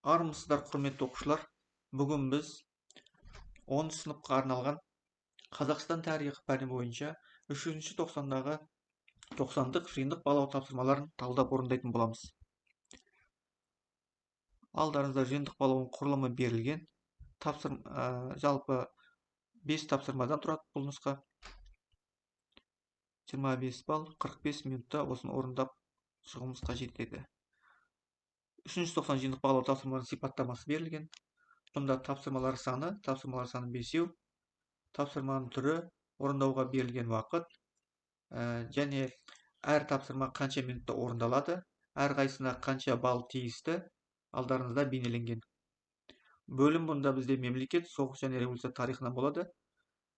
Армысыздар, құрметті оқушылар. Бүгін біз 10 сыныпқа арналған Қазақстан тарихы пәні бойынша 3-ші тоқсандағы 90-дық жиынтық балау тапсырмаларын талдап орындайтын боламыз. Алдарыңызда жиынтық балауының құрылымы берілген. Жалпы 5 тапсырмадан тұрады бұл нұсқа. 25 балл, 45 минутта осыны орындап шығуымыз қажет еді. 3-ші тоқсан жиынтық балау тапсырмаларының сипаттамасы берілген. Бұнда тапсырмалар саны 5-еу, тапсырманың түрі, орындауға берілген уақыт, және әр тапсырма қанша минутта орындалады, әрқайсысына қанша балл тиісті, алдарыңызда бейнеленген. Бөлім бұнда бізде мемлекет, соғыс және революция тарихынан болады.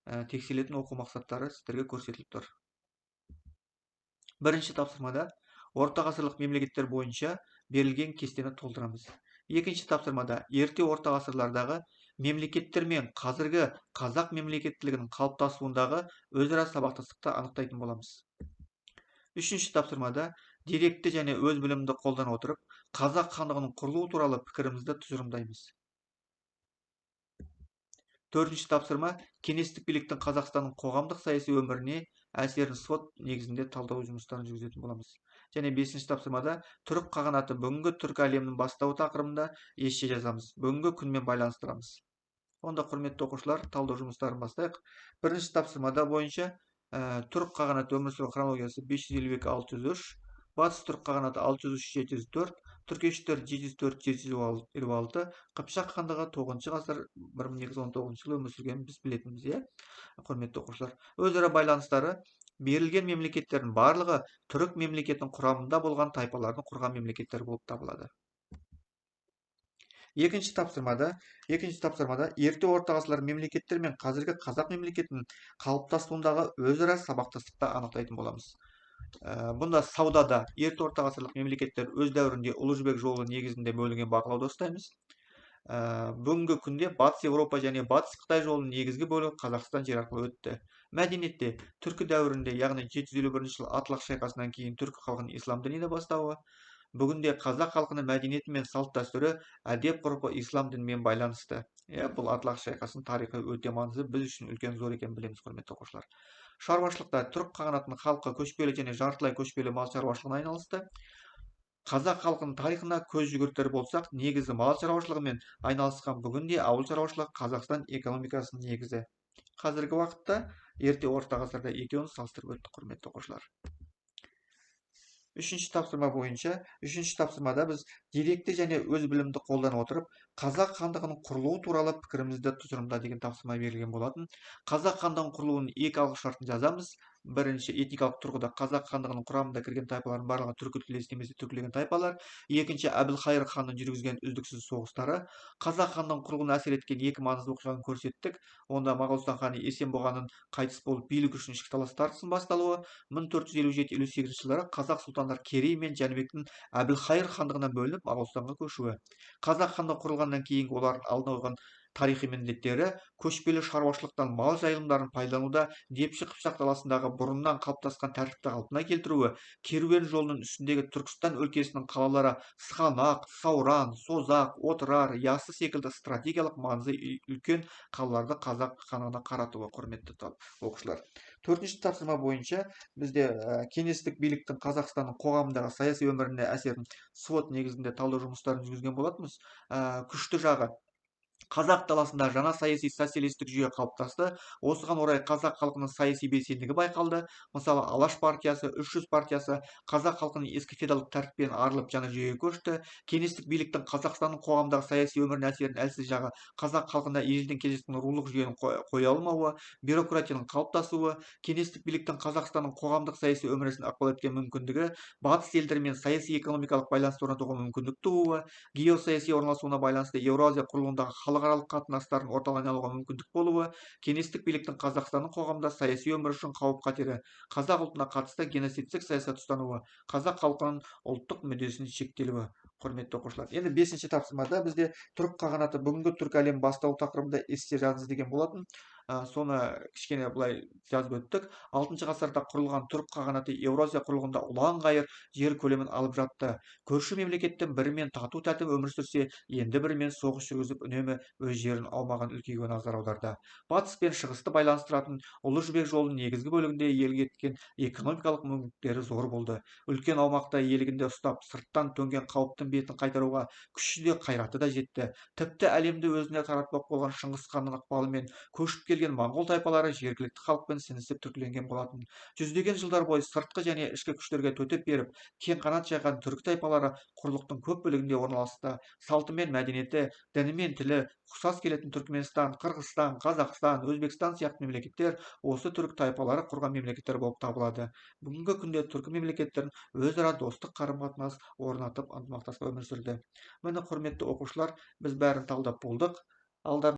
Тексерілетін оқу мақсаттары сіздерге көрсетіліп тұр. Бірінші тапсырмада орта ғасырлық мемлекеттер бойынша берілген кестені толтырамыз. Екінші тапсырмада ерте орта ғасырлардағы мемлекеттер мен қазіргі қазақ мемлекеттілігінің қалыптасуындағы өзара сабақтастықты анықтайтын боламыз. Үшінші тапсырмада деректі және өз білімді қолдана отырып, қазақ хандығының құрылуы туралы пікірімізді тұжырымдаймыз. Төртінші тапсырма кеңестік биліктің Қазақстанның қоғамдық саяси өміріне әсерін сот негізінде талдау жұмыстарын жүргізетін боламыз. Және 5-ші тапсырмада түрік қағанаты бүгінгі түркі әлемінің бастауы тақырыбында есше жазамыз. Бүгінгі күнмен байланыстырамыз. Онда, құрметті оқушылар, талдау жұмыстарын бастайық. Бірінші тапсырмада бойынша түрік қағанаты өмір сүру хронологиясы 552-603, батыс түрік қағанаты 603-704, түркештер 704-756, Қыпшақ хандығы 9 ғасыр 1219 жылы өмір сүргенін біз білетінбіз, құрметті оқушылар. Өзара байланыстары берілген мемлекеттердің барлығы түрік мемлекетінің құрамында болған тайпалардың құрған мемлекеттер болып табылады. Екінші тапсырмада ерте орта ғасырлар мемлекеттер мен қазіргі қазақ мемлекетінің қалыптасуындағы өзара сабақтастықты анықтайтын боламыз. Бұнда саудада ерте орта ғасырлық мемлекеттер өз дәуірінде Ұлы Жібек жолы негізінде бөлінген бақылауды ұстаймыз. Бүгінгі күнде Батыс Еуропа және Батыс Қытай жолының негізгі бөлігі Қазақстан жер арқылы өтті. Мәдениетте түркі дәуірінде, яғни 751 жыл Атлах шайқасынан кейін түркі халқының ислам дініне бастауы, бүгінде қазақ халқының мәдениеті мен салт дәстүрі, әдеп-ғұрпы ислам дінімен байланысты. Бұл Атлах шайқасының тарихы өте маңызды, біз үшін үлкен зор екенін білеміз, құрметті оқушылар. Шаруашылықта түрік қағанатының халқы көшпелі және жартылай көшпелі мал шаруашылығына айналысты. Қазақ халқының тарихына көз жүгіртер болсақ, негізі мал шаруашылығымен айналысқан, бүгінде ауыл шаруашылығы Қазақстан экономикасының негізі. Қазіргі уақытта ерте орта ғасырда екеуін салыстырып өттік, құрметті оқушылар. Үшінші тапсырма бойынша, үшінші тапсырмада біз деректі және өз білімді қолдана отырып, қазақ хандығының құрылуы туралы пікірімізді тұжырымда деген тапсырма берілген болатын. Қазақ хандығының құрылуының екі алғы шартын жазамыз. Бірінші, этникалық тұрғыда қазақ хандығының құрамында кірген тайпалардың барлығы түркітілдес немесе түркіленген тайпалар. Екінші, Әбілқайыр ханның жүргізген үздіксіз соғыстары. Қазақ хандығының құрылуына әсер еткен екі маңызды оқиғаны көрсеттік. Онда Моғолстан ханы Есенбұғаның қайтыс болып билік үшін ішкі талас тартыстың басталуы, 1457-58 жылдары қазақ сұлтандар Керей мен Жәнібектің Әбілқайыр хандығынан бөлініп Моғолстанға көшуі. Қазақ хандығы құрылғаннан кейінгі олардың алдына қойған тарихи міндеттері көшпелі шаруашылықтан мал жайылымдарын пайдалануда Депші Қыпшақ даласындағы бұрыннан қалыптасқан тәртіпті қалпына келтіруі, керуен жолының үстіндегі Түркістан өлкесінің қалалары Сығанақ, Сауран, Созақ, Отырар, Яссы секілді стратегиялық маңызы үлкен қалаларды қазақ хандығына қаратуы, құрметті оқушылар. Төртінші тапсырма бойынша бізде кеңестік биліктің Қазақстанның қоғамындағы саяси өміріне әсерін сот негізінде талдау жұмыстарын жүргізген болатынбыз. Күшті жағы, қазақ даласында жаңа саяси социалистік жүйе қалыптасты. Осыған орай қазақ халқының саяси белсенділігі байқалды. Мысалы, Алаш партиясы, 300 партиясы қазақ халқының ескі феодалдық тәртіппен арылып жаңа жүйеге көшті. Кеңестік биліктің Қазақстанның қоғамдағы саяси өміріне әсерінің әлсіз жағы, қазақ халқында ежелден келе жатқан рулық жүйенің қоя алмауы, бюрократияның қалыптасуы, кеңестік биліктің Қазақстанның қоғамдық саяси өміріне ықпал еткен мүмкіндігі, батыс елдерімен саяси экономикалық байланысты орнатуға мүмкіндік тууы, геосаяси орналасуына байланысты Еуразия құрылымындағы халықаралық қатынастардың орталығына алуға мүмкіндік болуы, кеңестік биліктің Қазақстанның қоғамда саяси өмір үшін қауіп-қатері, қазақ ұлтына қатысты геноцидтік саясат ұстануы, қазақ халқының ұлттық мүддесінің шектелуі. Құрметті оқушылар, енді 5-ші тапсырмада бізде түрік қағанаты бүгінгі түркі әлемінің бастауы тақырыбында есте жазыңыз деген болатын. Соны кішкене былай жазып өттік. 6 ғасырда құрылған түрік қағанаты Еуразия құрлығында ұлан-ғайыр жер көлемін алып жатты. Көрші мемлекеттің бірімен тату-тәтім өмір сүрсе, енді бірімен соғыс жүргізіп үнемі өз жерін аумағын үлкеюге назар аударды. Батыс пен шығысты байланыстыратын Ұлы Жібек жолының негізгі бөлігінде елге еткен экономикалық мүмкіндіктері зор болды. Үлкен аумақта иелігінде ұстап, сырттан төнген қауіптің бетін қайтаруға күші де қайраты да жетті. Тіпті әлемді өзіне таратпақ болған Шыңғыс ханның ықпалымен көшіп келген моңғол тайпалары жергілікті халықпен сіңісіп түркіленген болатын. Жүздеген жылдар бойы сыртқы және ішкі күштерге төтеп беріп, кең қанат жайған түрік тайпалары құрлықтың көп бөлігінде орналасты. Салты мен мәдениеті, діні мен тілі ұқсас келетін Түркменстан, Қырғызстан, Қазақстан, Өзбекстан сияқты мемлекеттер осы түрік тайпалары құрған мемлекеттер болып табылады. Бүгінгі күнде түркі мемлекеттерін өзара достық қарым-қатынас орнатып ынтымақтастықта өмір сүрді. Міне, құрметті оқушылар, біз бәрін талдап болдық. Алда